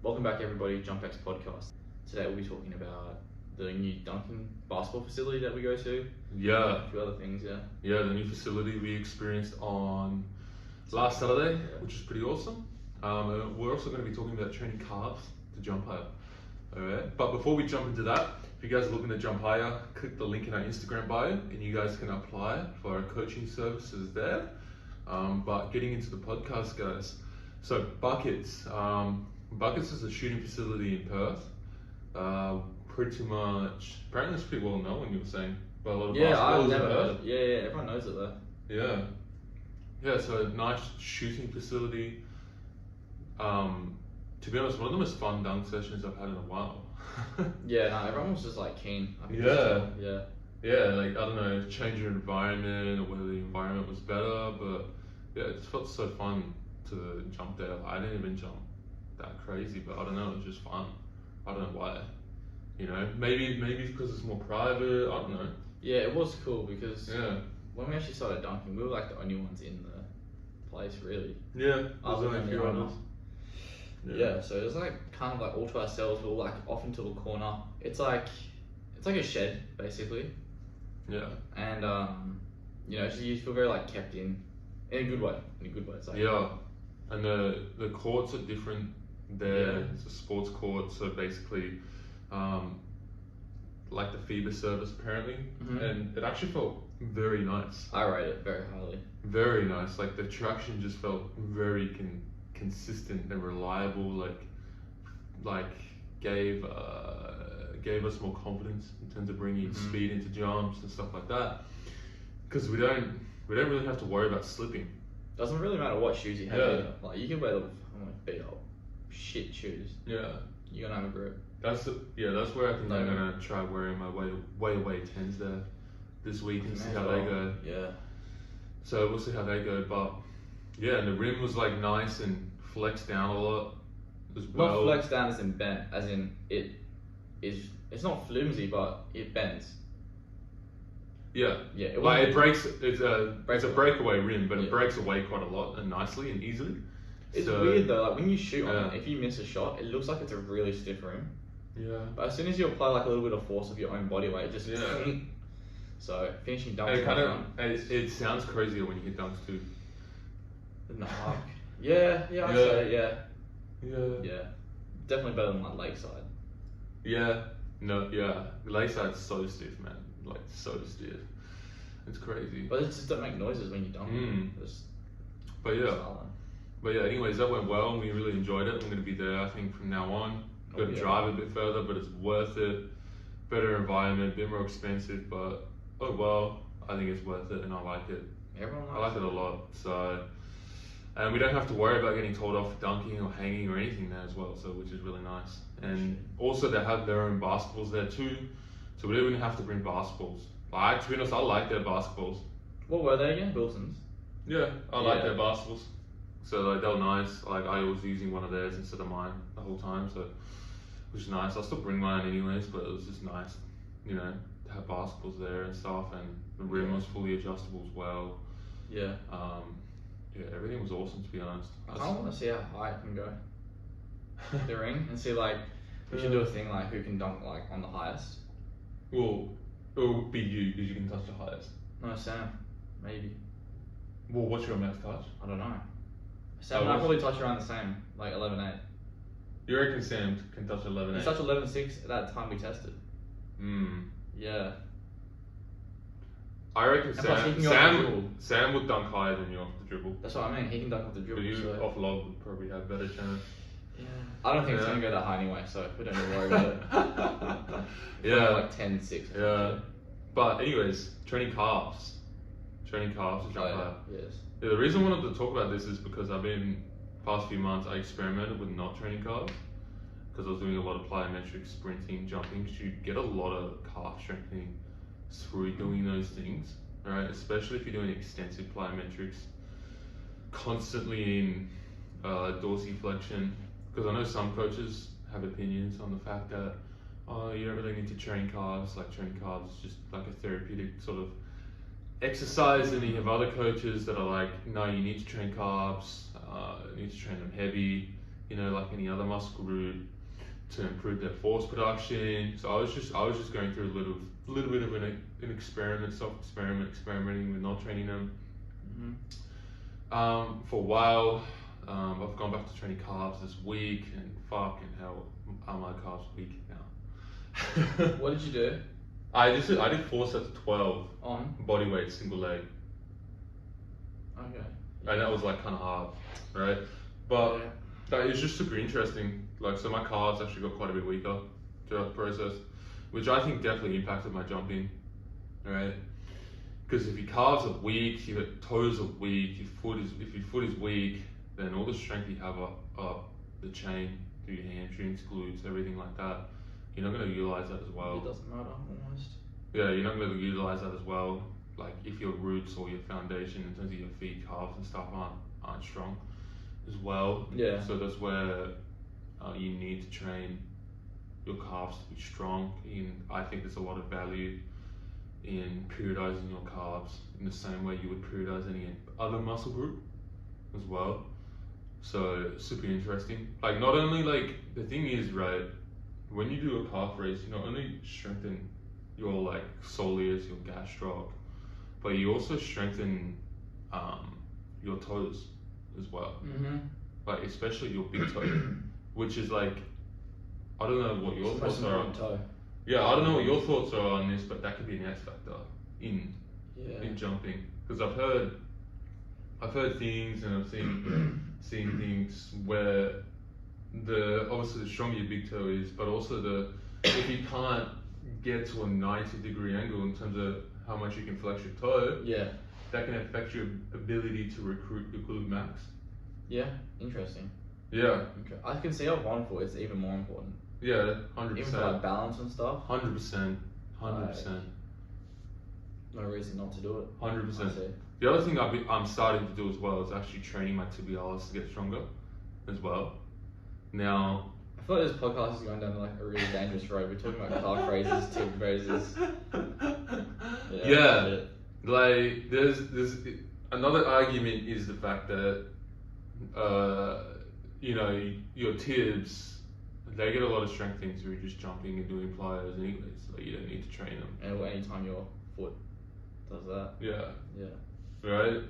Welcome back everybody, JumpX podcast. Today we'll be talking about the new dunking basketball facility that we go to. Yeah. A few other things, yeah. Yeah, the new facility we experienced on last Saturday, which is pretty awesome. We're also going to be talking about training calves to jump higher. Alright, but before we jump into that, if you guys are looking to jump higher, click the link in our Instagram bio and you guys can apply for our coaching services there. But getting into the podcast, guys. So Buckets. Buckets is a shooting facility in Perth. Pretty much, apparently it's pretty well known, you were saying, by a lot of I've basketballers never in heard Perth. of it. Yeah, everyone knows it though. Yeah, so a nice shooting facility. To be honest, one of the most fun dunk sessions I've had in a while. Everyone was just like keen. I could Yeah. just tell, yeah. Yeah, like, I don't know, change your environment or whether the environment was better, but yeah, it just felt so fun to jump there. I didn't even jump that crazy, but I don't know, it was just fun. I don't know why. You know, maybe because it's more private, I don't know. Yeah, it was cool because Yeah. when we actually started dunking, we were like the only ones in the place really. Yeah, there's Other only a than few the others. owner. Yeah, so it was like kind of like all to ourselves. We were like off into a corner. It's like a shed basically, Yeah. and just you feel very like kept in a good way. In a good way, it's like Yeah, and the courts are different there. Yeah. It's a sports court, so basically, like the feeder service apparently, and it actually felt very nice. I rate it very highly. Very nice. Like the traction just felt very consistent and reliable. Like gave us more confidence in terms of bringing speed into jumps and stuff like that. Because we don't really have to worry about slipping. Doesn't really matter what shoes you have. Yeah. Either. Like you can wear the beat up shit shoes. Yeah. You're gonna have a grip. That's where I think I'm gonna try wearing my way away 10s there this week and see how they go. Yeah. So we'll see how they go, but yeah, and the rim was like nice and flexed down a lot as well. Not flexed down as in bent, as in it's not flimsy, but it bends. Yeah. Yeah. It breaks. It's a breakaway rim, but Yeah. it breaks away quite a lot and nicely and easily. It's So, weird though. Like when you shoot on Yeah. it, if you miss a shot, it looks like it's a really stiff rim. Yeah. But as soon as you apply like a little bit of force of your own body weight, it just Yeah. So finishing And dunks. it sounds crazier when you hit dunks too. No. Yeah. I'd Yeah. say yeah. Yeah. Yeah. Definitely better than like Lakeside. Yeah. No. Yeah. Layside's so stiff, man. Like so stiff. It's crazy. But it just don't make noises when you dunk. Just But yeah. silent. But yeah, anyways, that went well and we really enjoyed it. I'm going to be there, I think, from now on. Got to drive a bit further, but it's worth it. Better environment, a bit more expensive, but oh well, I think it's worth it and I like it. Everyone likes I like it a lot. So, and we don't have to worry about getting told off for dunking or hanging or anything there as well, so which is really nice. And also they have their own basketballs there too, so we don't even have to bring basketballs. Like, to be honest, I like their basketballs. What were they again? Wilson's? Yeah, I like Yeah. their basketballs. So like they were nice. Like I was using one of theirs instead of mine the whole time, so which is nice. I still bring mine anyways, but it was just nice, you know, to have basketballs there and stuff, and the rim was fully adjustable as well. Yeah. Yeah, everything was awesome to be honest. I kind of want to see how high it can go. The ring and see like we should do a thing like who can dunk like on the highest. Well, it will be you because you can touch the highest. No, Sam. Maybe. Well, what's your max touch? I don't know. Sam and I probably touch around the same, like 11.8. You reckon Sam can touch 11.8? He touched 11.6 at that time we tested. Yeah. I reckon And plus he can go off the dribble. Sam would dunk higher than you off the dribble. That's what I mean. He can dunk off the But dribble. you So. off lob would probably have better chance. Yeah. I don't think it's gonna go that high anyway, so we don't need to worry about it. Yeah. Like 10.6. Yeah. But anyways, training calves to jump higher. Yes. Yeah, the reason I wanted to talk about this is because past few months I experimented with not training calves because I was doing a lot of plyometric sprinting, jumping. So you get a lot of calf strengthening through doing those things, right? Especially if you're doing extensive plyometrics, constantly in dorsiflexion. Because I know some coaches have opinions on the fact that you don't really need to train calves. Like training calves is just like a therapeutic sort of exercise, and you have other coaches that are like, no, you need to train calves, you need to train them heavy, like any other muscle group, to improve their force production. So I was just going through a little bit of an experiment, experimenting with not training them. For a while, I've gone back to training calves this week, and fucking hell, are my calves weak now. What did you do? I did 4 sets of 12 On? body weight single leg, Okay. and that was like kind of hard, right? But that is just super interesting. Like, so my calves actually got quite a bit weaker throughout the process, which I think definitely impacted my jumping, right? Because if your calves are weak, your toes are weak, if your foot is weak, then all the strength you have up the chain through your hamstrings, glutes, everything like that, you're not going to utilize that as well. It doesn't matter almost. Yeah, you're not going to utilize that as well. Like, if your roots or your foundation in terms of your feet, calves and stuff aren't strong as well. Yeah. So that's where you need to train your calves to be strong. I think there's a lot of value in periodizing your calves in the same way you would periodize any other muscle group as well. So super interesting. Like, not only, like, the thing is, right, when you do a calf raise, you not only strengthen your like soleus, your gastroc, but you also strengthen your toes as well. Like, especially your big toe, which is like, I don't know what your thoughts are on. Toe. Yeah, I don't know what your thoughts are on this, but that could be an X factor in jumping, because I've heard things, and I've seen things where obviously the stronger your big toe is, but also if you can't get to a 90-degree angle in terms of how much you can flex your toe, that can affect your ability to recruit your glute max. Yeah, interesting. Yeah. Okay. I can see how one foot is even more important. Yeah, 100%. Even for like balance and stuff. 100%. No reason not to do it. 100%. The other thing I'm starting to do as well is actually training my tibialis to get stronger as well. Now, I feel like this podcast is going down like a really dangerous road. We're talking about calf raises, tib raises. Yeah. Like, there's another argument is the fact that your tibs, they get a lot of strengthening through just jumping and doing plyos anyways, so you don't need to train them. And anytime your foot does that. Yeah. Right?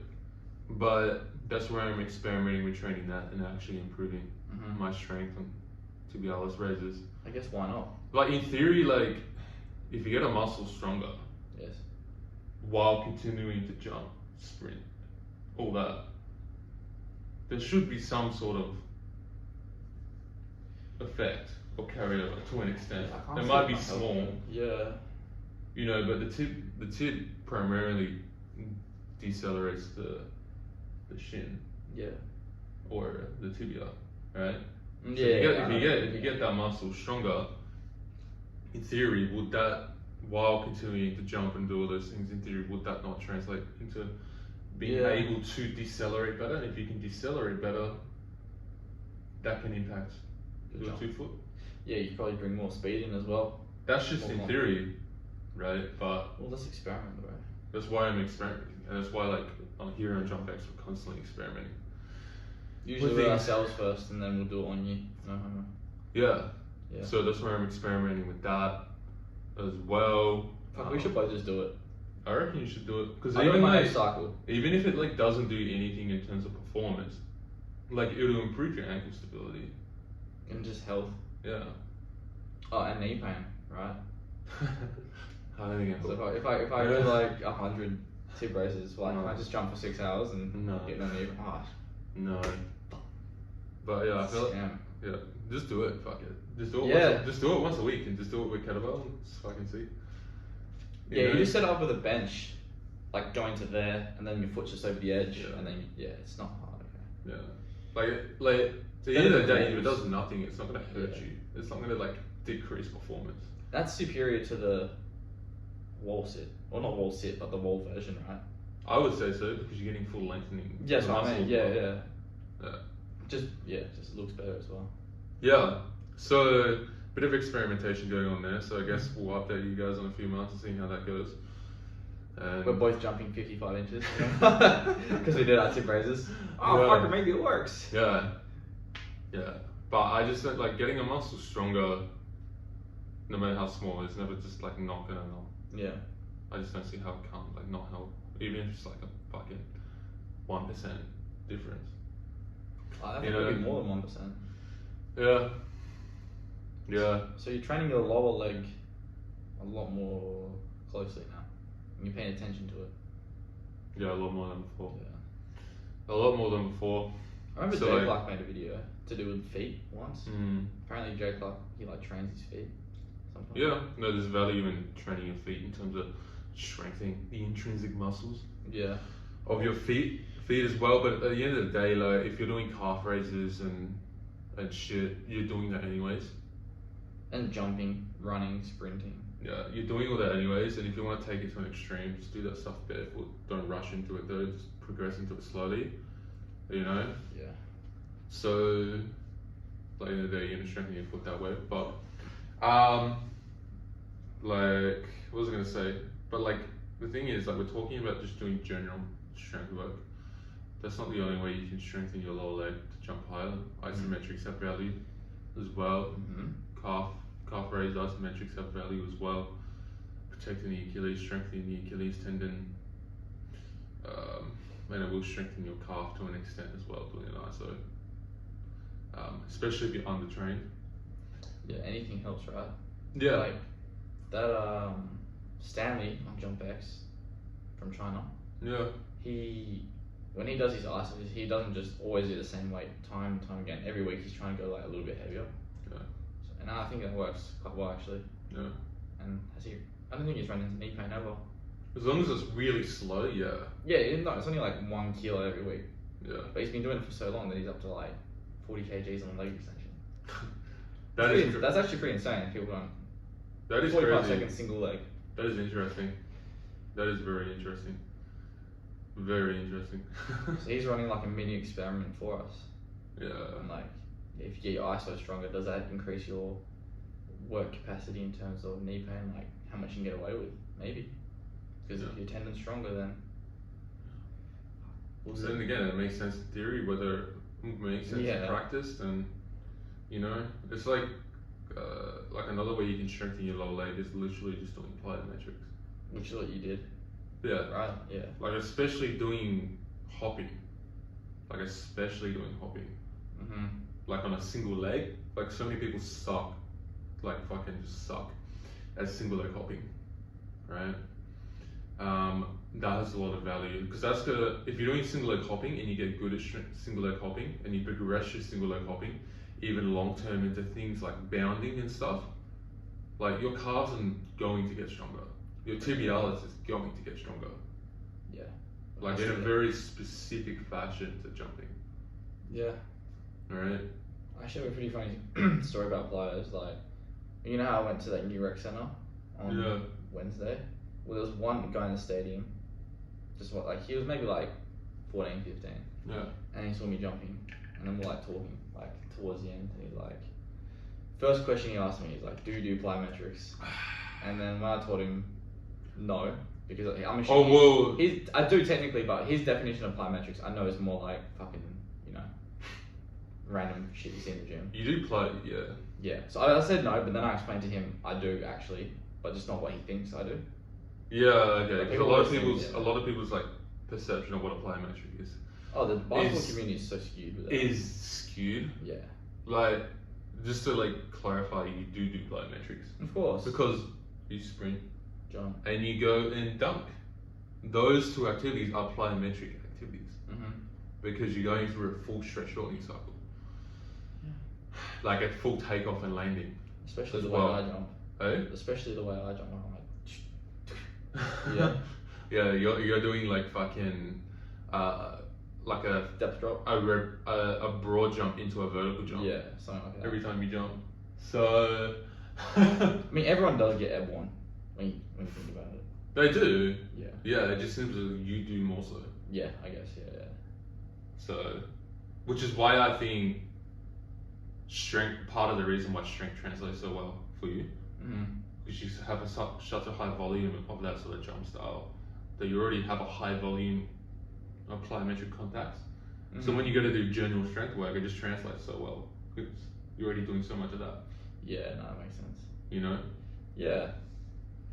But that's where I'm experimenting with training that and actually improving my strength on tibialis raises. I guess why not? Like, in theory, like, if you get a muscle stronger, while continuing to jump, sprint, all that, there should be some sort of effect or carryover to an extent. It might be small. Yeah. But the tib primarily decelerates the shin. Yeah. Or the tibia, right? So if you get that muscle stronger, in theory, would that, while continuing to jump and do all those things, in theory, would that not translate into being able to decelerate better? And if you can decelerate better, that can impact your 2 foot. Yeah, you probably bring more speed in as well. That's just in theory, right? But let's experiment, bro. That's why I'm experimenting, and that's why, like, here on JumpX, we're constantly experimenting. Usually with ourselves first, and then we'll do it on you. Yeah. So that's where I'm experimenting with that as well. We should both just do it. I reckon you should do it, because even if it like doesn't do anything in terms of performance, like, it'll improve your ankle stability and just health. Yeah. Oh, and knee pain, right? I don't think so if I do like 100 tib raises, like, I just jump for 6 hours and get no knee pain. No. But yeah, I feel like, just do it. Fuck it. Just do it once a week, and just do it with kettlebell. And just fucking see. You just set it up with a bench, like going to there, and then your foot's just over the edge, and then it's not hard. Okay. Yeah. Like at the end of the day, if it does nothing, it's not gonna hurt you. It's not gonna like decrease performance. That's superior to the wall sit, or not wall sit, but the wall version, right? I would say so, because you're getting full lengthening. Yes, I mean, yeah. Just looks better as well. Yeah. So, bit of experimentation going on there. So I guess we'll update you guys in a few months and see how that goes. We're both jumping 55 inches because we did our tip raises. Fuck it, maybe it works. Yeah. But I just think like getting a muscle stronger, no matter how small, is never just like not gonna help. Yeah. I just don't see how it can't like not help, even if it's like a fucking 1% difference. I think it'll be more than 1%. Yeah. Yeah. So you're training your lower leg a lot more closely now. And you're paying attention to it. Yeah, a lot more than before. Yeah. A lot more than before. I remember So, Jay like- Clark made a video to do with feet once. Mm. Apparently Jay Clark, he like trains his feet sometimes. Yeah, no, there's value in training your feet in terms of strengthening the intrinsic muscles Yeah. of your feet as well. But at the end of the day, like if you're doing calf raises and shit, you're doing that anyways. And jumping, running, sprinting. Yeah, you're doing all that anyways. And if you want to take it to an extreme, just do that stuff barefoot. Don't rush into it though. Just progress into it slowly. You know. Yeah. So, like in the day, you're gonna strengthen your foot that way. But, like, what was I gonna say? But like, the thing is, like, we're talking about just doing general strength work. That's not the only way you can strengthen your lower leg to jump higher. Isometrics have value as well. Mm-hmm. Calf raise isometrics have value as well. Protecting the Achilles, strengthening the Achilles tendon. And it will strengthen your calf to an extent as well, doing an ISO. Especially if you're undertrained. Yeah, anything helps, right? Yeah. Like that Stanley on JumpX from China. Yeah. When he does his ISOs, he doesn't just always do the same weight time and time again. Every week he's trying to go like a little bit heavier. Yeah. And I think that works quite well actually. Yeah. And I don't think he's running into knee pain ever. As long as it's really slow, yeah. Yeah, no, it's only like 1 kilo every week. Yeah. But he's been doing it for so long that he's up to like 40 kgs on leg extension. That's actually pretty insane. People don't. That is 45 crazy. seconds single leg. That is interesting. That is very interesting. Very interesting. So he's running like a mini experiment for us. Yeah. And like, if you get your ISO stronger, does that increase your work capacity in terms of knee pain? Like how much you can get away with? Maybe. Because if your tendon's stronger, then. So then again, it makes sense in theory, whether it makes sense in practice, then, you know, it's like another way you can strengthen your lower leg is literally just doing plyometrics. Which is what you did. Yeah. Right, yeah. Like especially doing hopping. Mm-hmm. Like on a single leg. Like so many people suck. Like fucking just suck at single leg hopping. Right? That has a lot of value because that's gonna, if you're doing single leg hopping and you get good at single leg hopping and you progress your single leg hopping even long term into things like bounding and stuff, like your calves are going to get stronger, your tibialis is going to get stronger. Yeah. Like in a very specific fashion to jumping. Yeah. Alright. Actually, I have a pretty funny story about plyos. Like, you know how I went to that new rec center on Wednesday? Well, there was one guy in the stadium, he was maybe like 14, 15. Yeah. And he saw me jumping, and then we're like talking, like towards the end, and he's like, first question he asked me is like, do you do plyometrics? And then when I told him no, because I'm assuming I do technically, but his definition of plyometrics I know is more like fucking, you know, random shit you see in the gym. You do play, yeah. Yeah, so I said no, but then I explained to him I do actually, but just not what he thinks I do. Yeah, okay. Because a People lot of people's like perception of what a plyometric is. Oh, the basketball community is so skewed with that. Is skewed. Yeah. Like, just to like clarify, you do plyometrics. Of course. Because you sprint, jump, and you go and dunk. Those two activities are plyometric activities. Mm-hmm. Because you're going through a full stretch shortening cycle. Yeah. Like a full takeoff and landing. Especially the way I jump. Eh? Especially the way I jump. I'm like, yeah. Yeah, you're doing like fucking like a depth drop, a broad jump into a vertical jump. Yeah, something like that. Every time you jump. So I mean, everyone does get airborne when you think about it. They do. Yeah. Yeah, it just seems that you do more so. Yeah, I guess. Yeah. So, which is why I think strength. Part of the reason why strength translates so well for you. Mm-hmm. Because you have such a high volume of that sort of jump style that you already have a high volume of plyometric contacts. Mm-hmm. So when you go to do general strength work, it just translates so well. you're already doing so much of that. Yeah, no, that makes sense. You know. Yeah.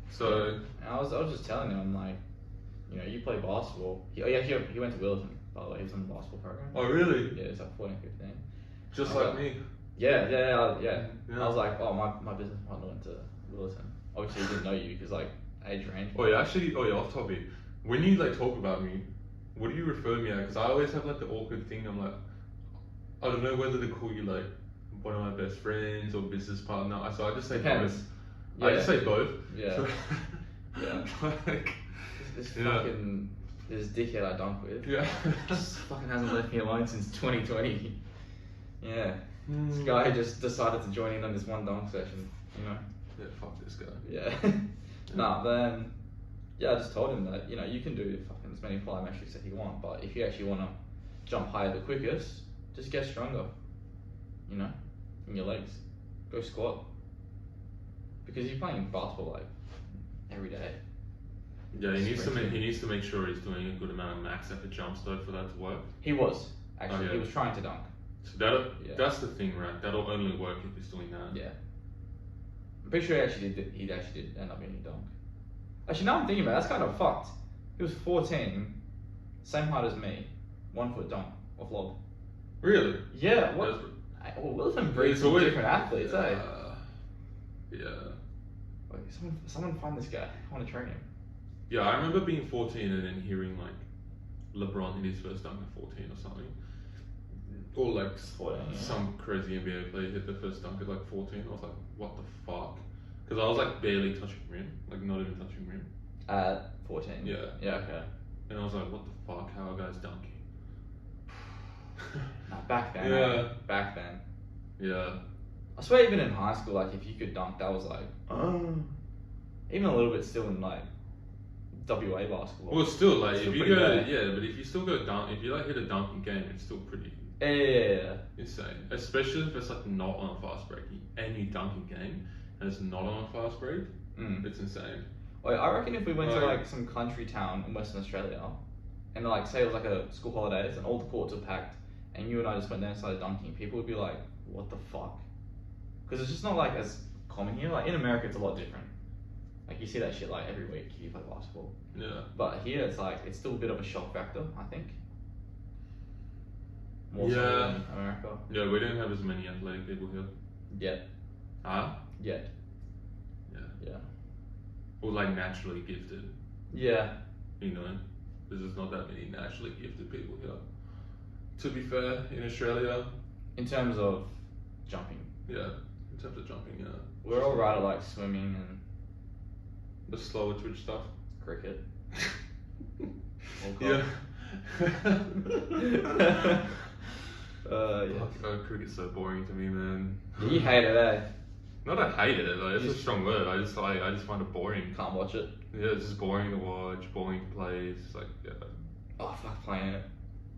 So I was just telling him, I'm like, you know, you play basketball. He went to Wilton, by the way. He was on the basketball program. Oh really? Yeah, it's like 14, 15. Just like me. Yeah. Yeah. I was like, oh, my business partner went to Wilton. Obviously, he didn't know you because like age range. Oh yeah, actually, off topic. When you like talk about me, what do you refer to me as? Because I always have like the awkward thing. I'm like, I don't know whether to call you like one of my best friends or business partner. So I just say Depends. both. Yeah. I just say both. Yeah. So, Yeah. like, This fucking this dickhead I dunk with. yeah. Just fucking hasn't left me alone since 2020. Yeah. This guy just decided to join in on this one dunk session. You know. Yeah, fuck this guy. Yeah. Nah, then I just told him that, you know, you can do fucking as many plyometrics that you want, but if you actually want to jump higher the quickest, just get stronger. You know, in your legs. Go squat. Because you're playing basketball like every day. Yeah, he needs to make sure he's doing a good amount of max effort jumps though for that to work. He was actually. yeah. He was trying to dunk. So that's the thing, right? That'll only work if he's doing that. Yeah. I'm pretty sure he actually did end up getting a dunk. Actually, now I'm thinking about it, that's kind of fucked. He was 14, same height as me, 1 foot dunk off log. Really? Yeah. What? Well, Wilson breeds some different athletes, eh? Yeah. Like, someone find this guy. I want to train him. Yeah, I remember being 14 and then hearing like LeBron hit his first dunk at 14 or something. Or like 14, yeah. some crazy NBA player hit the first dunk at like 14. I was like, what the fuck? Because I was like barely touching rim, like not even touching rim. At 14? Yeah. Yeah, okay. And I was like, what the fuck? How are guys dunking? Nah, back then. Yeah. Back then. Yeah. I swear even in high school, like if you could dunk, that was like, even a little bit still in like WA basketball. Well, still like Still if you pretty go, bad. yeah, but if you still go dunk, if you like hit a dunking game, it's still pretty Yeah. insane. Especially if it's like not on a fast break and you dunking game and it's not on a fast break, it's insane. Wait, I reckon if we went to like some country town in Western Australia, and like say it was like a school holidays and all the courts were packed, and you and I just went there and started dunking, people would be like, "What the fuck?" Because it's just not like as common here. Like in America, it's a lot different. Like you see that shit like every week if you play basketball. Yeah. But here it's like it's still a bit of a shock factor, I think. More so Yeah. than America. Yeah, we don't have as many athletic people here. Yet. Huh? Yet. Yeah. Yeah. Or like naturally gifted, Yeah. you know? There's just not that many naturally gifted people here. To be fair, in Australia, In terms of jumping, yeah, in terms of jumping, yeah. we're all right at like swimming and The slower twitch stuff. cricket. Yeah. Yeah. Oh, cricket's so boring to me, man. You hate it, eh? Not I hate it, like, it's a strong word. I just find it boring. Can't watch it. Yeah, it's just boring to watch, boring to play. It's just like, yeah. Oh, fuck playing it.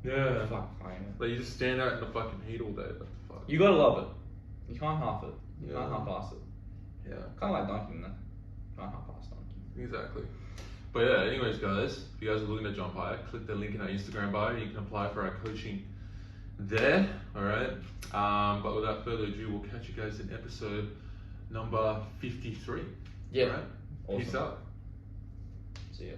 Yeah. Fuck playing it. Like you just stand out in the fucking heat all day. What the fuck? You gotta love it. You can't half it. You can't Yeah. half-ass it. Yeah. Kind of like dunking, though. Can't half-ass dunking. Exactly. But yeah, anyways, guys, if you guys are looking to jump higher, click the link in our Instagram bio and you can apply for our coaching there. Alright. But without further ado, we'll catch you guys in episode number 53. Yeah. Alright. Awesome. Peace out. See ya.